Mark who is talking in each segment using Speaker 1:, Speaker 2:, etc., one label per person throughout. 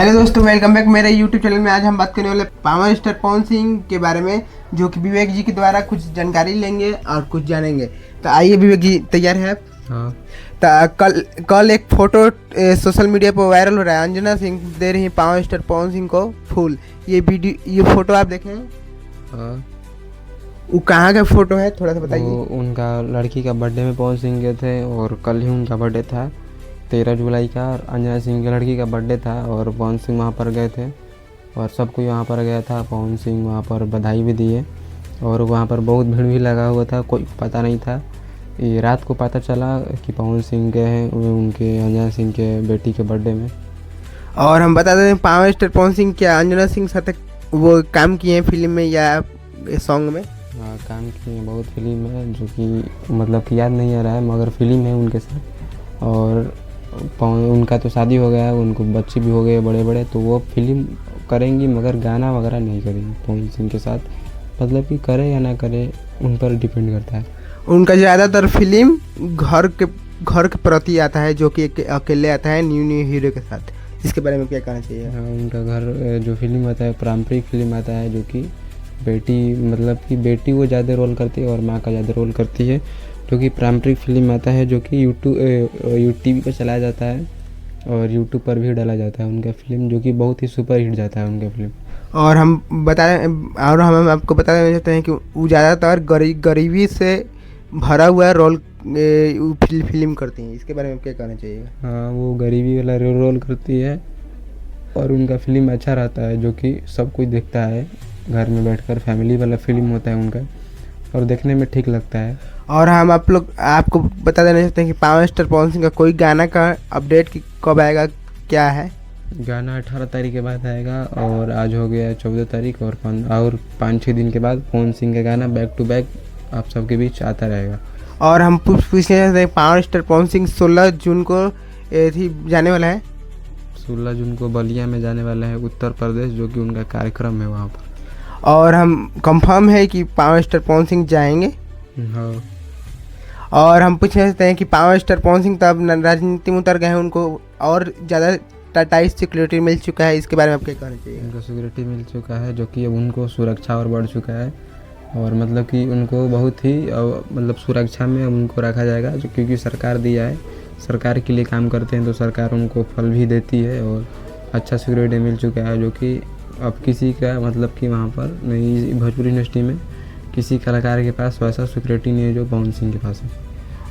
Speaker 1: Hello दोस्तों, welcome back मेरे YouTube channel में। आज हम बात करने वाले पावर स्टार पवन सिंह के बारे में, जो कि विवेक जी के द्वारा कुछ जानकारी लेंगे और कुछ जानेंगे। तो आइए विवेक जी, तैयार है आप?
Speaker 2: हाँ।
Speaker 1: तो कल एक फोटो सोशल मीडिया पर वायरल हो रहा है। अंजना सिंह दे रही है पावर स्टार पवन सिंह को फूल। ये फोटो आप देखें?
Speaker 2: हाँ।
Speaker 1: वो कहाँ का फोटो है, थोड़ा सा
Speaker 2: वो
Speaker 1: बताइए।
Speaker 2: उनका लड़की का बर्थडे में पवन सिंह गए थे और कल ही उनका बर्थडे था 13 जुलाई का, और अंजना सिंह की लड़की का बर्थडे था और पवन सिंह वहाँ पर गए थे और सब कोई वहाँ पर गया था। पवन सिंह वहाँ पर बधाई भी दिए और वहाँ पर बहुत भीड़ भी लगा हुआ था, कोई पता नहीं था। ये रात को पता चला कि पवन सिंह गए हैं उनके अंजना सिंह के बेटी के बर्थडे में।
Speaker 1: और हम बता दें, पावर स्टार पवन सिंह क्या अंजना सिंह साथ वो काम किए हैं फिल्म में या सॉन्ग में?
Speaker 2: हाँ, काम किए हैं, बहुत फिल्म है जो कि मतलब कि याद नहीं आ रहा है, मगर फिल्म है उनके साथ। और उनका तो शादी हो गया है, उनको बच्चे भी हो गए बड़े बड़े, तो वो फिल्म करेंगी मगर गाना वगैरह नहीं करेंगी पवन सिंह के साथ। मतलब कि करे या ना करे उन पर डिपेंड करता है।
Speaker 1: उनका ज़्यादातर फिल्म घर के प्रति आता है, जो कि अकेले आता है न्यू हीरो के साथ। इसके बारे में क्या कहना चाहिए?
Speaker 2: हाँ, उनका घर जो फिल्म आता है पारंपरिक फिल्म आता है, जो कि बेटी मतलब कि बेटी वो ज़्यादा रोल करती है और माँ का ज़्यादा रोल करती है, जो कि पारंपरिक फिल्म आता है, जो कि यूट्यूब पर चलाया जाता है और यूट्यूब पर भी डाला जाता है उनका फिल्म, जो कि बहुत ही सुपर हिट जाता है उनका फिल्म।
Speaker 1: और हम आपको बता देना चाहते हैं कि वो ज़्यादातर गरीबी से भरा हुआ रोल फिल्म करती हैं। इसके बारे में क्या कहना चाहिए?
Speaker 2: हाँ, वो गरीबी वाला रोल करती है और उनका फिल्म अच्छा रहता है, जो कि सब कोई देखता है घर में बैठकर। फैमिली वाला फिल्म होता है उनका और देखने में ठीक लगता है।
Speaker 1: और हम आपको बता देना चाहते हैं कि पावर स्टार पवन सिंह का कोई गाना का अपडेट कब आएगा, क्या है?
Speaker 2: गाना 18 तारीख के बाद आएगा और आज हो गया 14 तारीख, और 5-6 दिन के बाद पवन सिंह का गाना बैक टू बैक आप सबके बीच आता रहेगा।
Speaker 1: और हम पूछना चाहते हैं, पावर स्टार पवन सिंह 16 जून को जाने वाला है।
Speaker 2: 16 जून को बलिया में जाने वाला है, उत्तर प्रदेश, जो कि उनका कार्यक्रम है वहाँ पर।
Speaker 1: और हम कंफर्म है कि पावर स्टार पवन सिंह जाएंगे।
Speaker 2: हाँ।
Speaker 1: और हम पूछना चाहते हैं कि पावर स्टार पवन सिंह तो अब राजनीति में उतर गए हैं, उनको और ज़्यादा टाइट सिक्योरिटी मिल चुका है। इसके बारे में आप क्या कहना चाहिए?
Speaker 2: उनको सिक्योरिटी मिल चुका है, जो कि अब उनको सुरक्षा और बढ़ चुका है और मतलब कि उनको बहुत ही मतलब सुरक्षा में उनको रखा जाएगा, जो क्योंकि सरकार दिया है, सरकार के लिए काम करते हैं तो सरकार उनको फल भी देती है और अच्छा सिक्योरिटी मिल चुका है, जो कि अब किसी का मतलब कि वहाँ पर नहीं, भोजपुरी इंडस्ट्री में किसी कलाकार के पास वैसा सिक्योरिटी नहीं है जो पवन सिंह के पास है।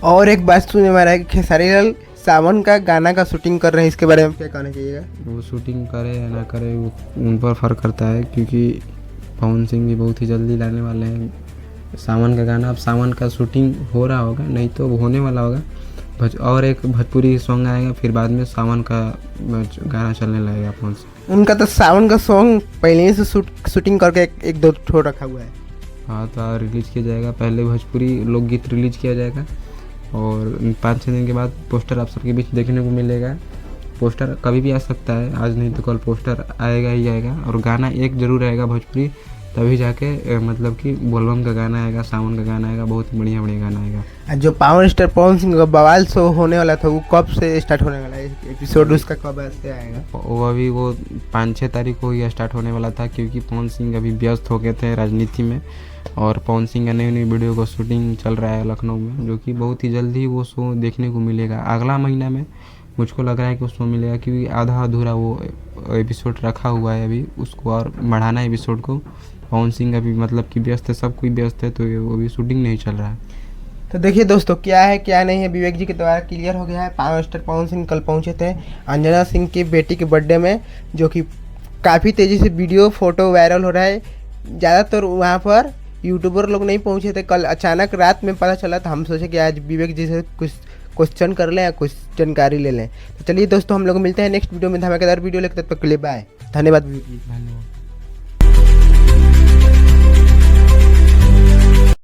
Speaker 1: और एक बात सुनने में आ रहा है कि खेसारी लाल सावन का गाना का शूटिंग कर रहे हैं। इसके बारे में क्या कहना चाहिएगा?
Speaker 2: वो शूटिंग करे या ना करे वो उन पर फ़र्क करता है, क्योंकि पवन सिंह भी बहुत ही जल्दी लाने वाले हैं सावन का गाना। अब सावन का शूटिंग हो रहा होगा, नहीं तो वो होने वाला होगा। और एक भोजपुरी सॉन्ग आएगा, फिर बाद में सावन का गाना चलने लगेगा पवन सिंह।
Speaker 1: उनका तो सावन का सॉन्ग पहले ही से शूटिंग करके एक दो ठो रखा हुआ है।
Speaker 2: हाँ, तो रिलीज़ किया जाएगा। पहले भोजपुरी लोकगीत रिलीज किया जाएगा और 5-6 दिन के बाद पोस्टर आप सबके बीच देखने को मिलेगा। पोस्टर कभी भी आ सकता है, आज नहीं तो कल पोस्टर आएगा ही आएगा। और गाना एक ज़रूर आएगा भोजपुरी, तभी जाके मतलब कि बोलबम का गाना आएगा, सावन का गाना आएगा, बहुत बढ़िया बढ़िया गाना आएगा।
Speaker 1: जो पावर स्टार पवन सिंह का बवाल शो होने वाला था, वो कब से स्टार्ट होने वाला है? एपिसोड उसका कब से आएगा?
Speaker 2: वो 5-6 तारीख को ही स्टार्ट होने वाला था, क्योंकि पवन सिंह अभी व्यस्त हो गए थे राजनीति में और पवन सिंह का नई वीडियो का शूटिंग चल रहा है लखनऊ में, जो कि बहुत ही जल्दी वो शो देखने को मिलेगा। अगला महीना में मुझको लग रहा है कि वो शो मिलेगा, क्योंकि आधा अधूरा वो एपिसोड रखा हुआ है अभी, उसको और बढ़ाना है एपिसोड को। पवन सिंह अभी मतलब कि व्यस्त है, सब कोई व्यस्त है, तो वो भी शूटिंग नहीं चल रहा है।
Speaker 1: तो देखिए दोस्तों, क्या है क्या नहीं है, विवेक जी के द्वारा क्लियर हो गया है। पावर स्टार पवन सिंह कल पहुंचे थे अंजना सिंह की बेटी के बर्थडे में, जो कि काफ़ी तेज़ी से वीडियो फोटो वायरल हो रहा है। ज़्यादातर वहाँ पर यूट्यूबर लोग नहीं पहुँचे थे। कल अचानक रात में पता चला, तो हम सोचे कि आज विवेक जी से कुछ क्वेश्चन कर लें या कुछ जानकारी ले लें। तो चलिए दोस्तों, हम लोग मिलते हैं नेक्स्ट वीडियो में धमाकेदार वीडियो लेकर। तब तक के लिए बाय। धन्यवाद विवेक जी।
Speaker 2: धन्यवाद।